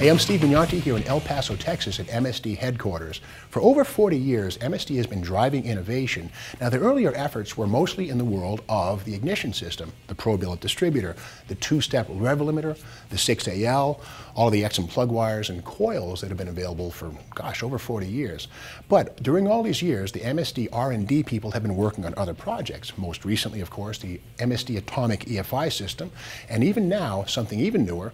Hey, I'm Steve Mignonti here in El Paso, Texas at MSD headquarters. For over 40 years, MSD has been driving innovation. Now, their earlier efforts were mostly in the world of the ignition system, the probe billet distributor, the two-step rev limiter, the 6AL, all the X and plug wires and coils that have been available for, over 40 years. But during all these years, the MSD R&D people have been working on other projects. Most recently, of course, the MSD Atomic EFI system, and even now, something even newer,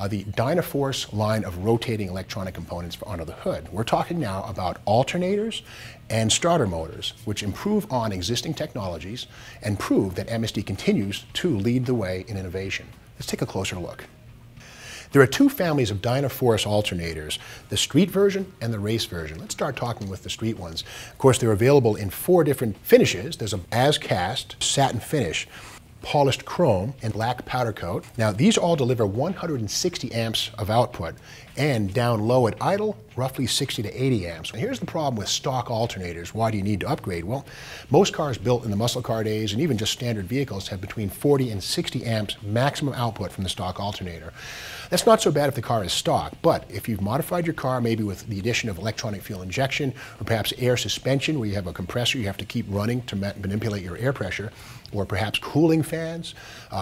the DynaForce line of rotating electronic components for under the hood. We're talking now about alternators and starter motors, which improve on existing technologies and prove that MSD continues to lead the way in innovation. Let's take a closer look. There are two families of DynaForce alternators, the street version and the race version. Let's start talking with the street ones. Of course, they're available in 4 different finishes. There's a as-cast satin finish, polished chrome, and black powder coat. Now, these all deliver 160 amps of output, and down low at idle, roughly 60 to 80 amps. Here's the problem with stock alternators. Why do you need to upgrade? Well, most cars built in the muscle car days, and even just standard vehicles, have between 40 and 60 amps maximum output from the stock alternator. That's not so bad if the car is stock, but if you've modified your car, maybe with the addition of electronic fuel injection, or perhaps air suspension, where you have a compressor you have to keep running to manipulate your air pressure, or perhaps cooling fans,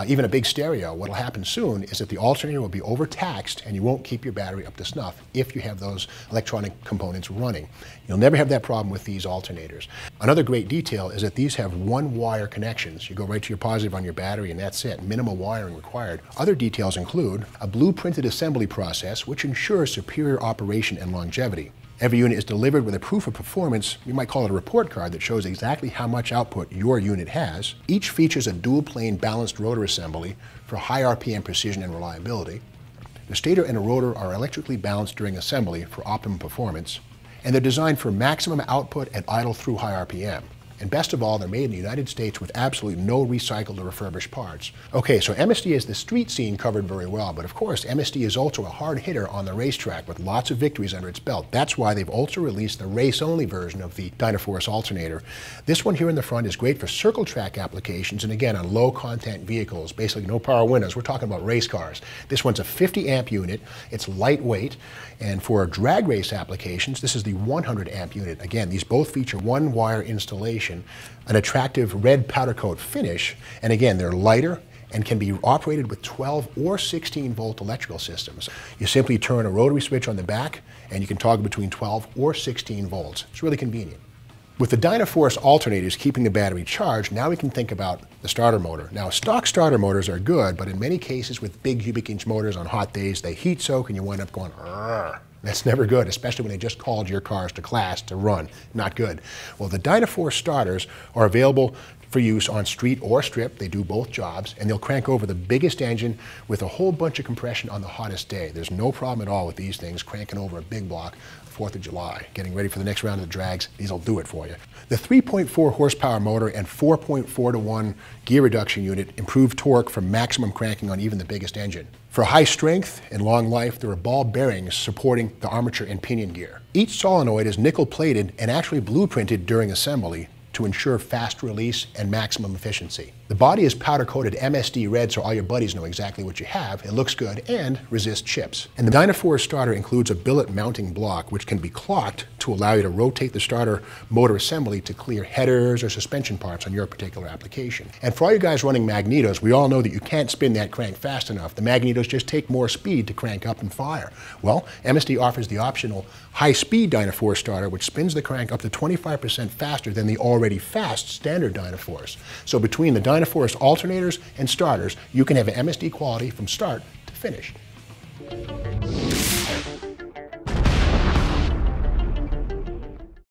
even a big stereo, what will happen soon is that the alternator will be overtaxed and you won't keep your battery up to snuff if you have those electronic components running. You'll never have that problem with these alternators. Another great detail is that these have one-wire connections. You go right to your positive on your battery and that's it, minimal wiring required. Other details include a blueprinted assembly process which ensures superior operation and longevity. Every unit is delivered with a proof of performance, we might call it a report card, that shows exactly how much output your unit has. Each features a dual-plane balanced rotor assembly for high RPM precision and reliability. The stator and the rotor are electrically balanced during assembly for optimum performance, and they're designed for maximum output at idle through high RPM. And best of all, they're made in the United States with absolutely no recycled or refurbished parts. Okay, so MSD has the street scene covered very well, but of course, MSD is also a hard hitter on the racetrack with lots of victories under its belt. That's why they've also released the race-only version of the DynaForce alternator. This one here in the front is great for circle track applications, and again, on low-content vehicles, basically no power windows. We're talking about race cars. This one's a 50-amp unit. It's lightweight, and for drag race applications, this is the 100-amp unit. Again, these both feature one-wire installation, an attractive red powder coat finish, and again, they're lighter and can be operated with 12 or 16 volt electrical systems. You simply turn a rotary switch on the back and you can toggle between 12 or 16 volts. It's really convenient. With the DynaForce alternators keeping the battery charged, now we can think about the starter motor. Now, stock starter motors are good, but in many cases with big cubic inch motors on hot days, they heat soak and you wind up going, "Arr." That's never good, especially when they just called your cars to class to run. Not good. Well, the DynaForce starters are available for use on street or strip. They do both jobs, and they'll crank over the biggest engine with a whole bunch of compression on the hottest day. There's no problem at all with these things cranking over a big block 4th of July, getting ready for the next round of the drags. These will do it for you. The 3.4 horsepower motor and 4.4 to 1 gear reduction unit improve torque for maximum cranking on even the biggest engine. For high strength and long life, there are ball bearings supporting the armature and pinion gear. Each solenoid is nickel plated and actually blueprinted during assembly to ensure fast release and maximum efficiency. The body is powder-coated MSD red so all your buddies know exactly what you have. It looks good and resists chips. And the DynaForce starter includes a billet mounting block which can be clocked to allow you to rotate the starter motor assembly to clear headers or suspension parts on your particular application. And for all you guys running magnetos, we all know that you can't spin that crank fast enough. The magnetos just take more speed to crank up and fire. Well, MSD offers the optional high-speed DynaForce starter which spins the crank up to 25% faster than the already fast standard DynaForce. So between the DynaForce alternators and starters, you can have an MSD quality from start to finish.